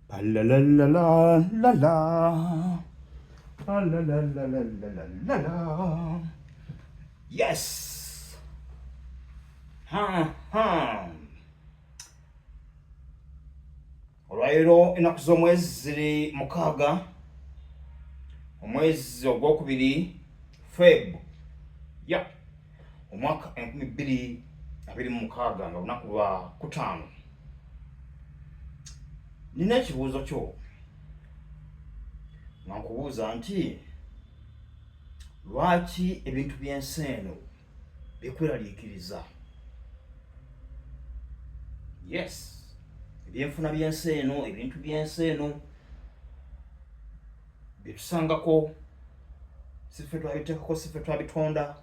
La la la la la la la la la la la la la. Yes. Olwaleero ennaku z'omwezi ziri 6 omwezi ogwokubiri Feb omwaka 2026 nga lunaku lwa 5. Nina ekibuuzo kyo nga nkubuuza nti lwaki ebintu by'ensi eno bikweraliikiriza? Yes, ebyenfuna by'ensi eno, ebintu by'ensi eno byetusangako, si ffe twabiteekako, si ffe twabitonda.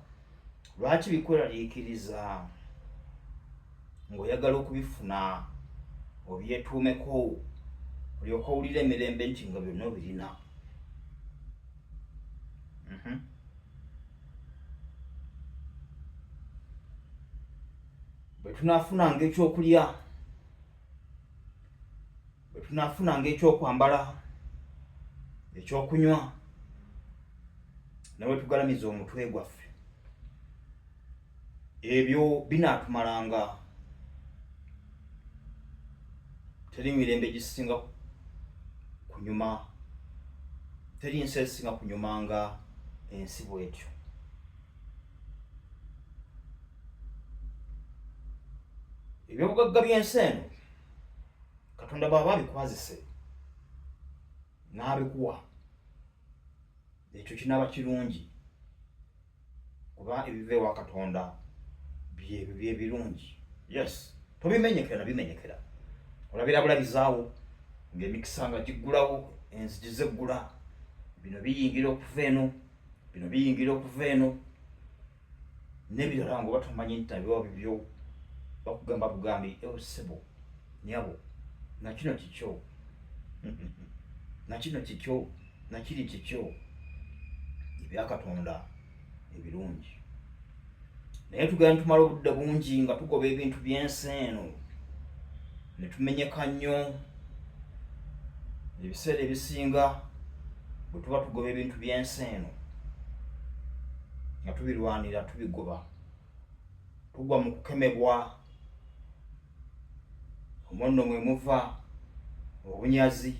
Lwaki bikweraliikiriza ng'oyagala okubifuna obyetuumeko olyoke owulire emirembe nti nga byonna obirina? Bwe tunaafunanga ekyokulya, bwe tunaafunanga ekyokwambala, ekyokunywa, ne bwe tugalamiza omutwe gwaffe, ebyo binaatumalanga. Teri mirembe gisinga kunyuma, teri nsi esinga kunyuma nga ensi bw'etyo. Ebyobugagga by'ensi eno Katonda bw'aba abikwazise n'abikuwa, ekyo kinaaba kirungi, kuba ebiva ewa Katonda byebyo byebirungi. Yes, tobimenyekera na bimenyekera. Olabira bulabizaawo ng'emikisa nga giggulawo, enzigi zeggula, bino biyingira okuva eno, bino biyingira okuva eno, n'ebirala ng'oba tomanyi nti nabyo bibyo, bakugamba bugambi, ssebo nyabo, nakino kikyo, nakino kikyo, nakiri kikyo. Ebya Katonda ebirungi. Naye tugenda tumala obudde bungi nga tugoba ebintu by'ensi eno, ne tumenyeka nnyo. Ebiseera ebisinga bwe tuba tugoba ebintu by'ensi eno nga tubirwanira, tubigoba, tugwa mu kukemebwa. Omwo nno mwe muva obunyazi,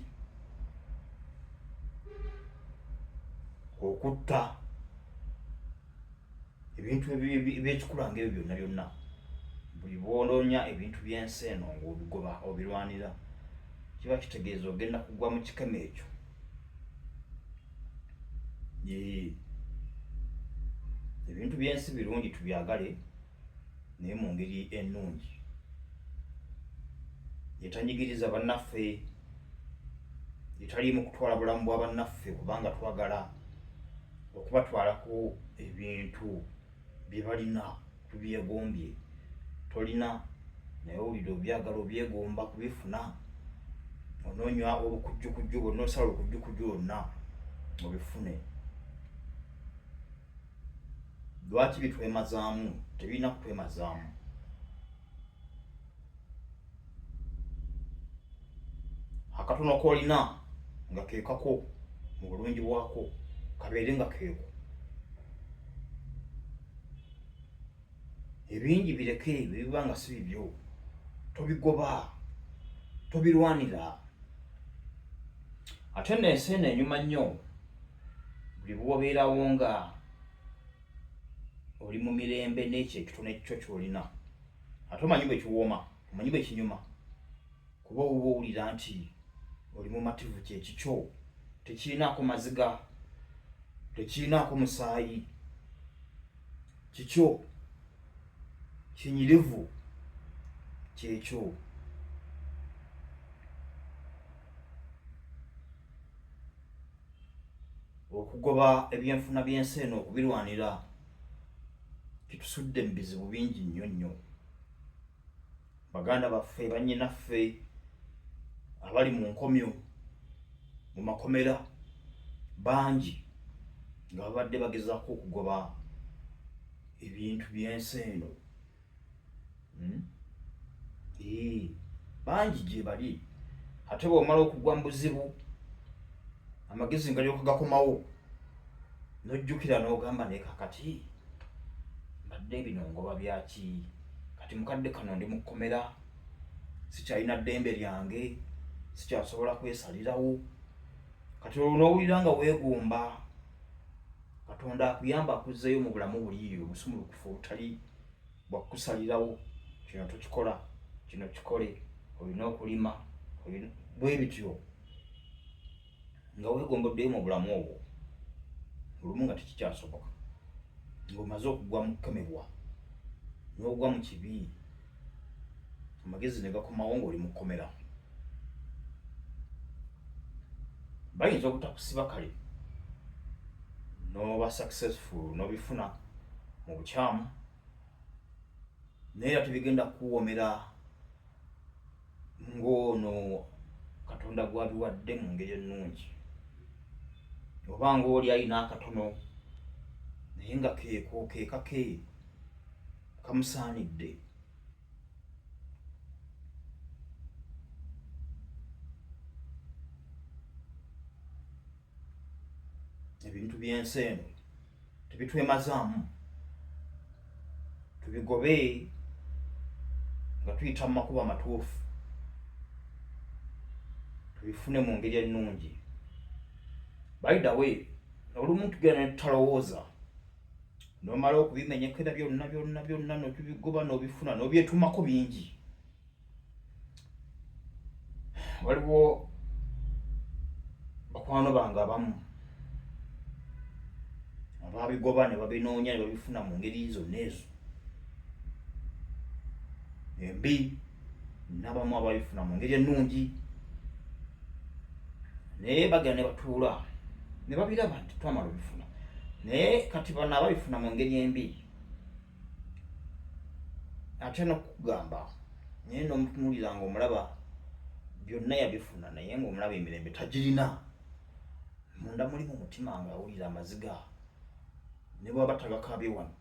okutta, ebintu ebyekikula ng'ebyo byonna byonna. Buli bw'onoonya ebintu by'ensi eno ng'obigoba, obirwanira, kiba kitegeeza ogenda kugwa mu kikeme ekyo. Ebintu by'ensi birungi tubyagale, naye mu ngeri ennungi, etanyigiriza bannaffe, etaliimu kutwala bulamu bwa bannaffe, kubanga twagala okubatwalako ebintu bye balina, tubyegombye. Tolina naye owulira obyagala, obyegomba kubifuna, onoonywa olukujjukujju, bonna osala olukujjukujju lwonna obifune. Lwaki bitwemazaamu? Tebirina kutwemazaamu. Akatono k'olina nga keekako mu bulungi bwako, kabeere nga keeko. Ebingi bireke, biba nga si bibyo, tobigoba, tobirwanira. Ate nno ensi eno enyuma nnyo buli bw'obeerawo nga oli mu mirembe n'ekyo ekitono ekyo ky'olina. Ate omanyi bwe kiwooma, omanyi bwe kinyuma, kuba oba owulira nti oli mumativu, kye kikyo, tekirinaako maziga, tekirinaako musaayi, kikyo kinyirivu, kyekyo. Okugoba ebyenfuna by'ensi eno, okubirwanira, kitusudde mu bizibu bingi nnyo nnyo. Baganda baffe, bannyinaffe abali mu nkomyo, mu makomera, bangi nga babadde bagezaako okugoba ebintu by'ensi eno. Bangi gye bali ate bw'omala okugwa mu buzibu amagezi nga lyoka gakomawo n'ojjukira n'ogamba naye kakati mbadde bino ngoba byaki, kati mukadde kano ndi mu kkomera, sikyalina ddembe lyange, sikyasobola kwesalirawo. Kati olwo n'owulira nga weegomba, Katonda akuyamba akuzzeeyo mu bulamu buli obusumulukufu obutali bwakusalirawo, kino tokikola, kino kikole, olina okulima, bwe bityo nga weegomba oddeyo mu bulamu obwo olumu nga tekikyasoboka, ng'omaze okugwa mu kkemebwa n'ogwa mu kibi, amagezi ne gakomawo ng'oli mu kkomera. Bayinza obutakusiba kale n'oba successful n'obifuna mu bukyamu, naye era tebigenda kuwoomera ng'ono Katonda gwabiwadde mu ngeri ennungi, oba ng'oli alina akatono naye nga keeko keekake kamusaanidde. Ebintu by'ensi eno tebitwemazaamu, tubigobe nga tuyita mu makubo amatuufu, tubifune mu ngeri ennungi. By the way, olumu tugenda ne tutalowooza, n'omala okubimenyekera byonna n'otubigoba n'obifuna n'obyetuumako bingi. Waliwo bakwano bange abamu ababigoba ne babinoonya ne babifuna mu ngeri zonna ezo embi, n'abamu ababifuna mu ngeri ennungi, naye bagenda ne batuula ne babiraba nti twamala obifuna. Naye kati bano ababifuna mu ngeri embi ate n'okugamba naye n'omutunuulira ng'omulaba byonna yabifuna naye ng'omulaba emirembe tagirina, munda muli mu mutima ng'awulira amaziga, ne bw'aba tagakaabye wano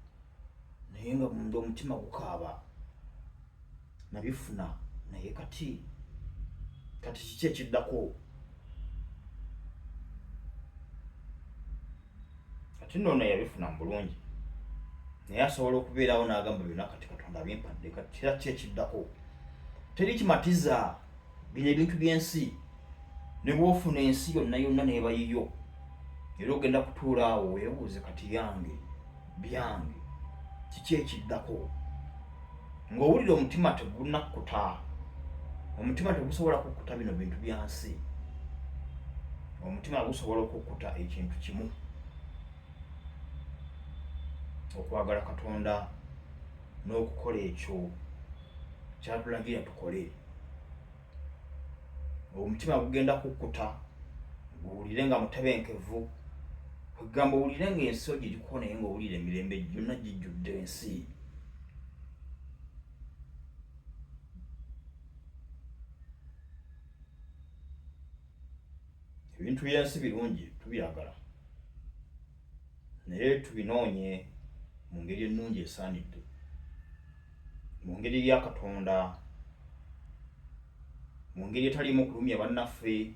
naye nga munda omutima gukaaba, nabifuna naye kati kiki ekiddako? Kati nno yabifuna mu bulungi naye asobola okubeerawo n'agamba byonna kati Katonda abimpadde, kati era ki ekiddako? Teri kimatiza, bino ebintu by'ensi, ne bw'ofuna ensi yonna n'eba yiyo, era ogenda kutuula awo weebuuze kati yange, byange, kiki ekiddako? Ng'owulira omutima tegunnakkuta, omutima tegusobola kukkuta bino bintu bya nsi, omutima gusobola okukkuta ekintu kimu, okwagala Katonda n'okukola ekyo kyatulagira tukole. Omutima gugenda kukkuta, owulire nga mutebenkevu, kwegamba owulire ng'ensi ogiriko naye ng'owulire emirembe gyonna gijjudde ensi. Ebintu by'ensi birungi, tubyagala, naye tubinoonye mu ngeri ennungi esaanidde, mu ngeri ya Katonda, mu ngeri etaliimu kulumya bannaffe,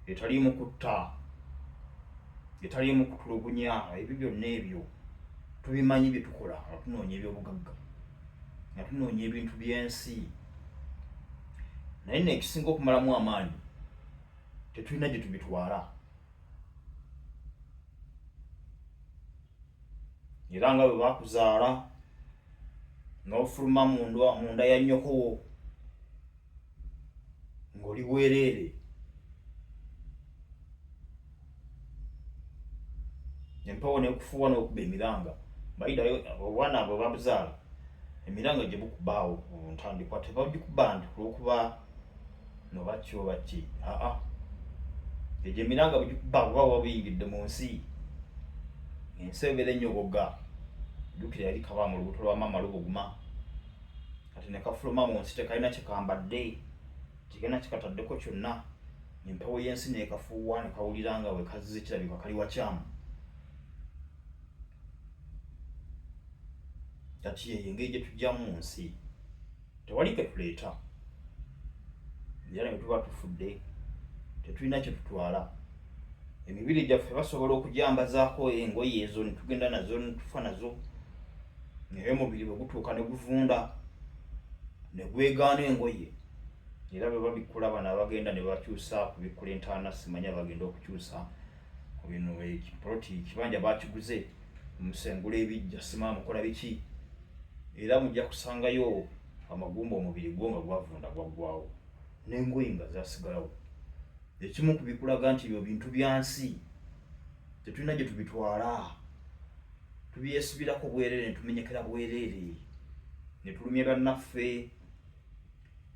etaliimu kutta, etaliimu kutulugunya. Ebyo byonna ebyo tubimanyi bye tukola nga tunoonya ebyobugagga, nga tunoonya ebintu by'ensi, naye nekisinga okumalamu amaanyi tetulina gye tubitwala. Era nga bwe bakuzaala n'ofuluma munda ya nnyokowo ng'oli bwereere, empewo n'ekufuuwa n'okuba emiranga. Bayidayo obwana abo babuzaala, emiranga gye bukubaawo ntandikwa tebagikuba nti olw'okuba noba ki oba ki, egyo emiranga bugikuba kuba wabiyingidde mu nsi, ensi ebeera ennyogoga. Jjukira yali kaba mu lubuto lwa maama lubuguma, kati ne kafuluma mu nsi tekalina kyekambadde, tekalina kyekataddeko kyonna, empewo y'ensi n'ekafuuwa ne kawulira nga bwe kazze kirabika kali wakyamu. Kati yeyo engeri gye tujjamu mu nsi, tewali ke tuleeta. era ne tuba tufudde tetulina kye tutwala. Emibiri gyaffe basobola okujambazaako engoye ezo ne tugenda nazo ne tufa nazo, naye omubiri bwe gutuuka ne guvunda ne gwegaana engoye, era bwe babikkula bano abagenda ne bakyusa kubikkula entaana, simanya bagenda okukyusa bino ekipoloti ekibanja bakiguze musengula ebijja sima mukola biki, era mujja kusangayo amagumba omubiri gwo nga gwavunda gwaggwawo n'engoye nga zasigalawo. Ekimu kubikulaga nti ebyo bintu bya nsi tetulina gye tubitwala, tubyesibirako bwereere ne tumenyekera bwereere, ne tulumya bannaffe,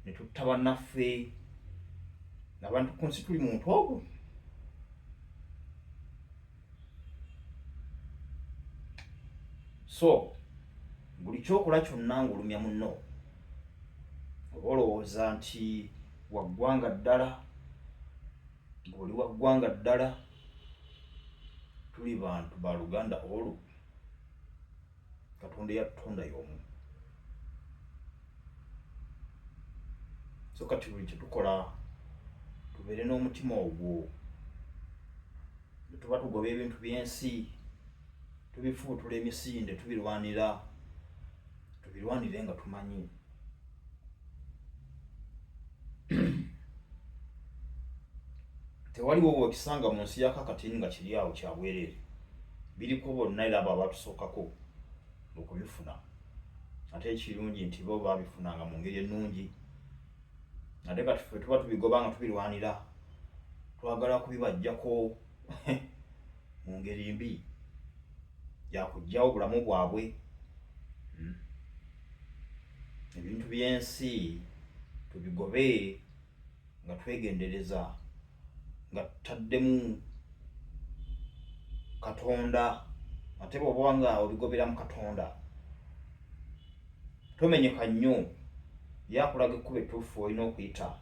ne tutta bannaffe, abantu ku nsi tuli muntu ogwo. So buli kyokola kyonna ng'olumya munno, oba olowooza nti waggwanga ddala, ng'oli waggwanga ddala, tuli bantu ba Luganda olwo, Katonda yatutonda y'omu. So kati buli kyetukola tubeere n'omutima ogwo, bwe tuba tugoba ebintu by'ensi tubifuutula emisinde tubirwanira, tubirwanire nga tumanyi tewaliwo wekisanga mu nsi ya kakatini nga kiri awo kya bwereere, biriko bonna era abo abatusookako okubifuna. Ate ekirungi nti bo babifunanga mu ngeri ennungi, ate kati ffe tuba tubigoba nga tubirwanira, twagala kubibajjako mu ngeri mbi yakuggyawo bulamu bwabwe. Ebintu by'ensi tubigobe nga twegendereza, nga tutaddemu Katonda. Ate bw'oba nga obigobera mu Katonda tomenyeka nnyo, yakulaga ekkubo ettuufu olina okuyita,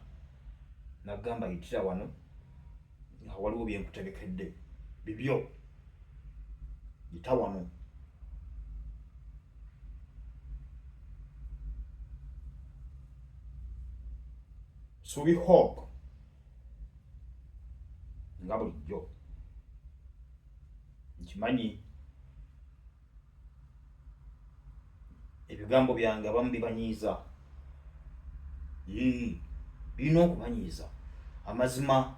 nagamba yitira wano nga waliwo bye nkutegekedde bibyo, yita wano. So we hope nga bulijjo nkimanyi ebigambo byange abamu bibanyiiza, birina okubanyiiza. Amazima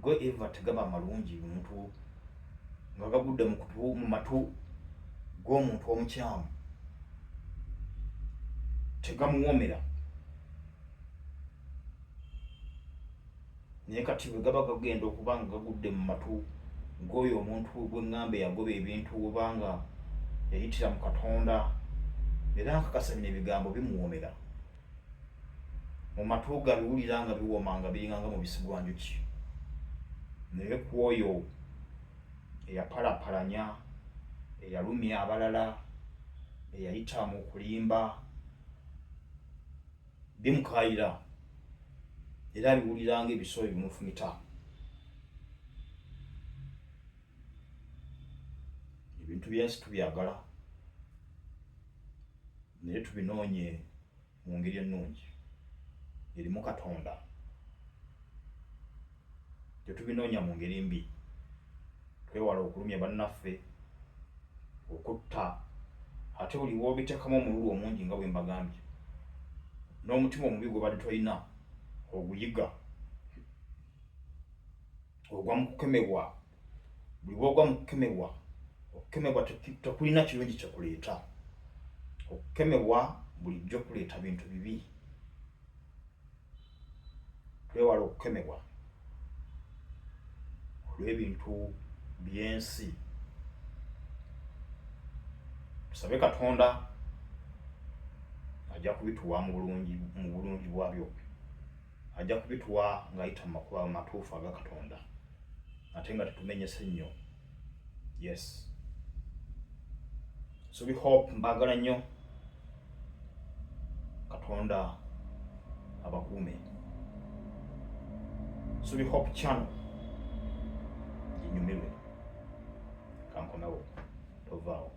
go eva tegaba malungi muntu nga gagudde mu matu g'omuntu omukyamu, tegamuwomera. Naye kati bwe gaba gagenda okuba nga gagudde mu matu g'oyo omuntu gwe ŋŋamba yagoba ebintu oba nga yayitira mu Katonda, era nkakasa bino ebigambo bimuwomera. Mu matu gabiwulira nga biwoma nga biringa nga mubisi gwa njuki. Naye ku oyo eyapalapalanya, eyalumya abalala, eyayita mu kulimba, bimukaayira era biwulira nga ebisolo bimufumita. Ebintu by'ensi tubyagala, naye tubinoonye mu ngeri ennungi erimu Katonda. Tetubinoonya mu ngeri mbi, twewala okulumya bannaffe, okutta. Ate buli w'obiteekamu omululu omungi nga bwe mbagambye, n'omutima omubi gwe badde tolina oguyiga, ogwa mu kukemebwa. Buli bw'ogwa mu kukemebwa, okukemebwa tekulina kirungi kyekuleeta. Okukemebwa bulijjo kuleeta bintu bibi. Twewala okukemebwa olw'ebintu by'ensi. Tusabe Katonda ajja kubituwa mu bulungi bwabyo, ajja kubituwa ng'ayita mu makubo amatuufu aga Katonda, ate nga tetumenyese nnyo. Yes. So we hope, mbagala nnyo, Katonda abakuume. So we hope channel ginyumirwe. Kankomewo tovaawo.